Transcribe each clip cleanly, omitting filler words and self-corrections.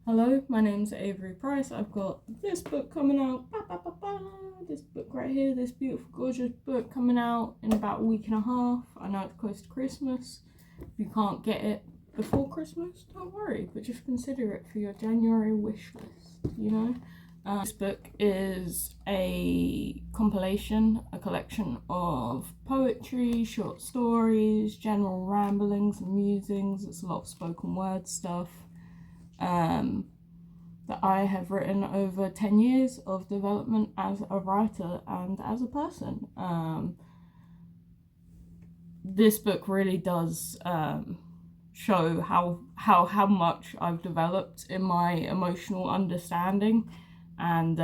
Hello, my name's Avery Price. I've got this book coming out, this book right here, this beautiful, gorgeous book coming out in about a week and a half. I know it's close to Christmas. If you can't get it before Christmas, don't worry, but just consider it for your January wish list, This book is a compilation, a collection of poetry, short stories, general ramblings and musings. It's a lot of spoken word stuff that I have written over 10 years of development as a writer and as a person. This book really does show how much I've developed in my emotional understanding and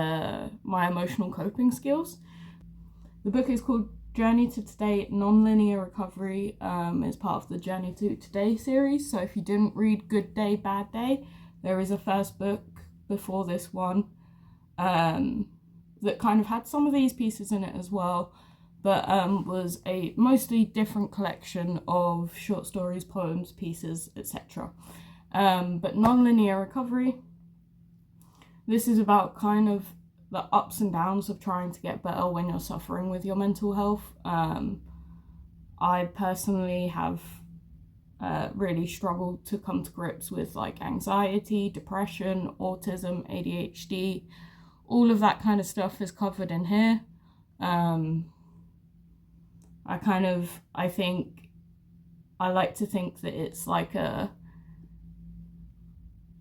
my emotional coping skills. The book is called Journey to Today, Nonlinear Recovery. Is part of the Journey to Today series. So if you didn't read Good Day, Bad Day, there is a first book before this one that kind of had some of these pieces in it as well, but was a mostly different collection of short stories, poems, pieces, etc. But Nonlinear Recovery, this is about kind of the ups and downs of trying to get better when you're suffering with your mental health. I personally have really struggled to come to grips with like anxiety, depression, autism, ADHD. All of that kind of stuff is covered in here. I like to think that it's like a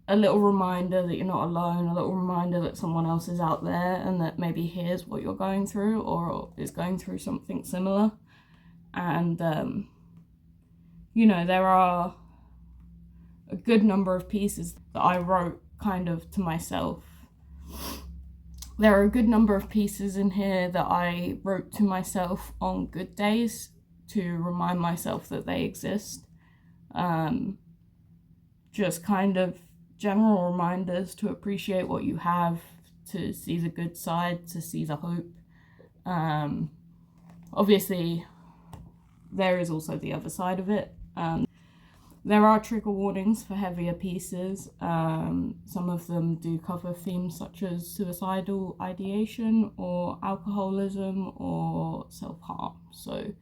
little reminder that you're not alone, a little reminder that someone else is out there and that maybe hears what you're going through or is going through something similar. And there are a good number of pieces that I wrote kind of to myself. There are a good number of pieces in here that I wrote to myself on good days to remind myself that they exist. Just kind of general reminders to appreciate what you have, to see the good side, to see the hope. Obviously, there is also the other side of it. There are trigger warnings for heavier pieces. Some of them do cover themes such as suicidal ideation or alcoholism or self-harm. So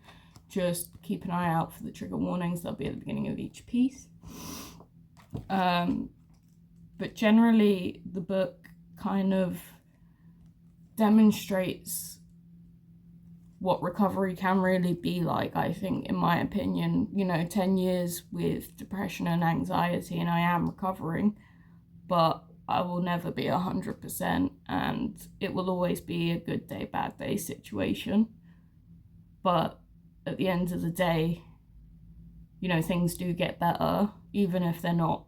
just keep an eye out for the trigger warnings. They'll be at the beginning of each piece. But generally, the book kind of demonstrates what recovery can really be like, I think, in my opinion. 10 years with depression and anxiety, and I am recovering, but I will never be 100%, and it will always be a good day, bad day situation. But at the end of the day, things do get better, even if they're not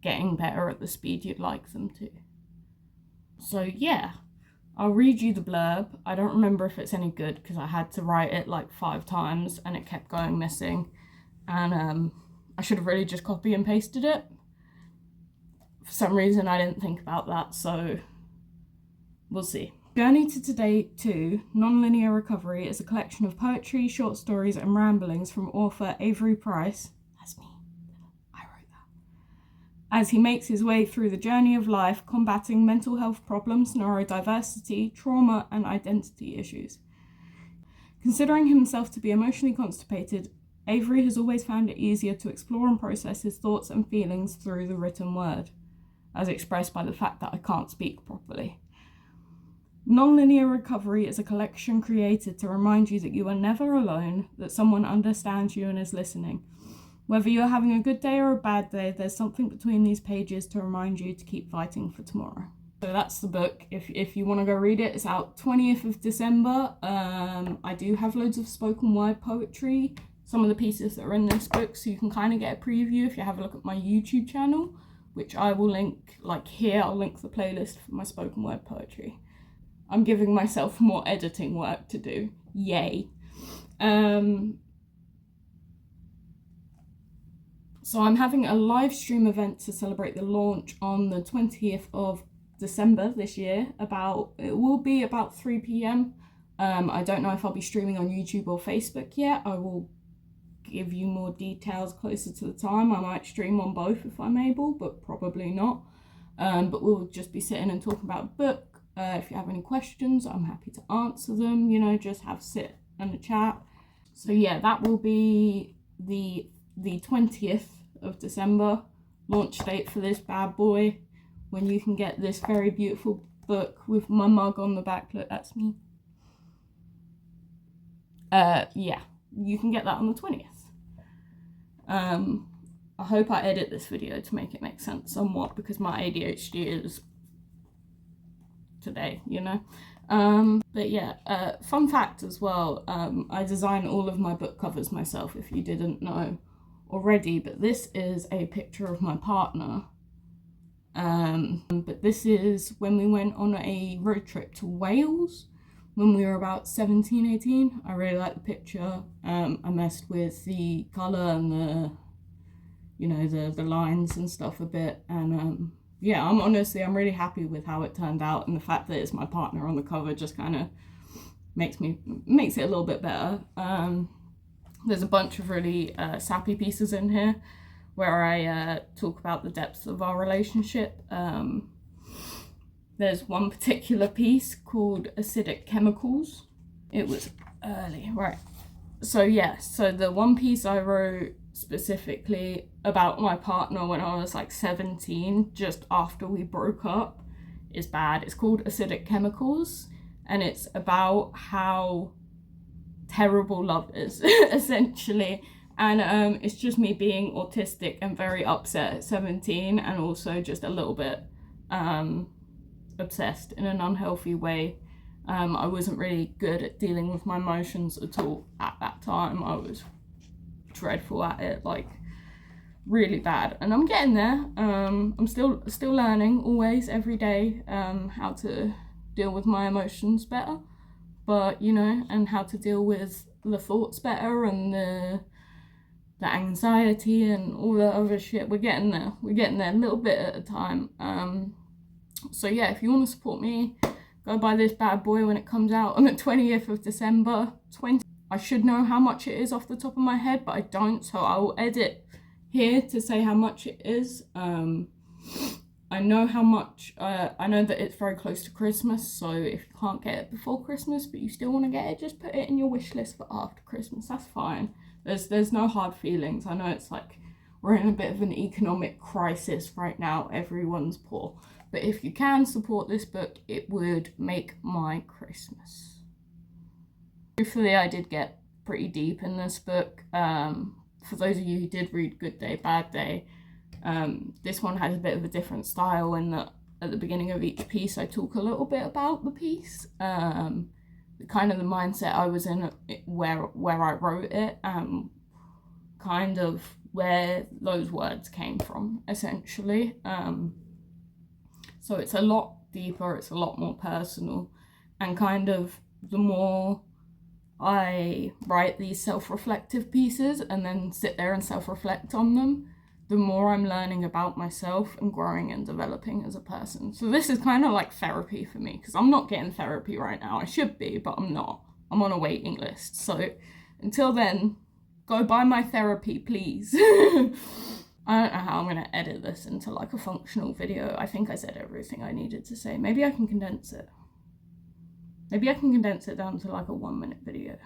getting better at the speed you'd like them to. So yeah, I'll read you the blurb. I don't remember if it's any good because I had to write it like 5 times and it kept going missing, and I should have really just copy and pasted it. For some reason I didn't think about that, so we'll see. Journey to Today 2, Nonlinear Recovery is a collection of poetry, short stories and ramblings from author Avery Price, that's me, I wrote that, as he makes his way through the journey of life, combating mental health problems, neurodiversity, trauma and identity issues. Considering himself to be emotionally constipated, Avery has always found it easier to explore and process his thoughts and feelings through the written word, as expressed by the fact that I can't speak properly. Nonlinear Recovery is a collection created to remind you that you are never alone, that someone understands you and is listening. Whether you're having a good day or a bad day, there's something between these pages to remind you to keep fighting for tomorrow. So that's the book. If you want to go read it, it's out 20th of December. I do have loads of spoken word poetry, some of the pieces that are in this book, so you can kind of get a preview if you have a look at my YouTube channel, which I will link, like here, I'll link the playlist for my spoken word poetry. I'm giving myself more editing work to do. Yay. So I'm having a live stream event to celebrate the launch on the 20th of December this year. It will be about 3 p.m. I don't know if I'll be streaming on YouTube or Facebook yet. I will give you more details closer to the time. I might stream on both if I'm able, but probably not. But we'll just be sitting and talking about a book. If you have any questions, I'm happy to answer them, you know, just have a sit and a chat. So yeah, that will be the 20th of December, launch date for this bad boy, when you can get this very beautiful book with my mug on the back. Look, that's me. Yeah, you can get that on the 20th. I hope I edit this video to make it make sense somewhat, because my ADHD is today, you know. But yeah, fun fact as well, I design all of my book covers myself, if you didn't know already, but this is a picture of my partner. But this is when we went on a road trip to Wales when we were about 17, 18. I really like the picture. I messed with the colour and the, you know, the lines and stuff a bit, and yeah, I'm really happy with how it turned out, and the fact that it's my partner on the cover just kind of makes it a little bit better. There's a bunch of really sappy pieces in here where I talk about the depths of our relationship. There's one particular piece called Acidic Chemicals. It was early, right? So yeah, so the one piece I wrote specifically about my partner when I was like 17, just after we broke up, is bad. It's called Acidic Chemicals, and it's about how terrible love is, essentially. And it's just me being autistic and very upset at 17, and also just a little bit obsessed in an unhealthy way. I wasn't really good at dealing with my emotions at all at that time. I was dreadful at it, like really bad, and I'm getting there. I'm still learning, always, every day, how to deal with my emotions better, but you know, and how to deal with the thoughts better, and the anxiety and all the other shit. We're getting there a little bit at a time. So yeah, if you want to support me, go buy this bad boy when it comes out on the 20th of December. I should know how much it is off the top of my head, but I don't, so I will edit here to say how much it is. I know how much, I know that it's very close to Christmas, so if you can't get it before Christmas but you still want to get it, just put it in your wish list for after Christmas. That's fine. There's no hard feelings. I know it's like we're in a bit of an economic crisis right now, everyone's poor, but if you can support this book, it would make my Christmas. Truthfully, I did get pretty deep in this book. For those of you who did read Good Day, Bad Day, this one has a bit of a different style in that at the beginning of each piece I talk a little bit about the piece, kind of the mindset I was in where I wrote it, kind of where those words came from, essentially. So it's a lot deeper, it's a lot more personal, and kind of the more I write these self-reflective pieces and then sit there and self-reflect on them, the more I'm learning about myself and growing and developing as a person. So this is kind of like therapy for me, because I'm not getting therapy right now. I should be, but I'm not. I'm on a waiting list. So until then, go buy my therapy, please. I don't know how I'm going to edit this into like a functional video. I think I said everything I needed to say. Maybe I can condense it. Maybe I can condense it down to like a 1-minute video.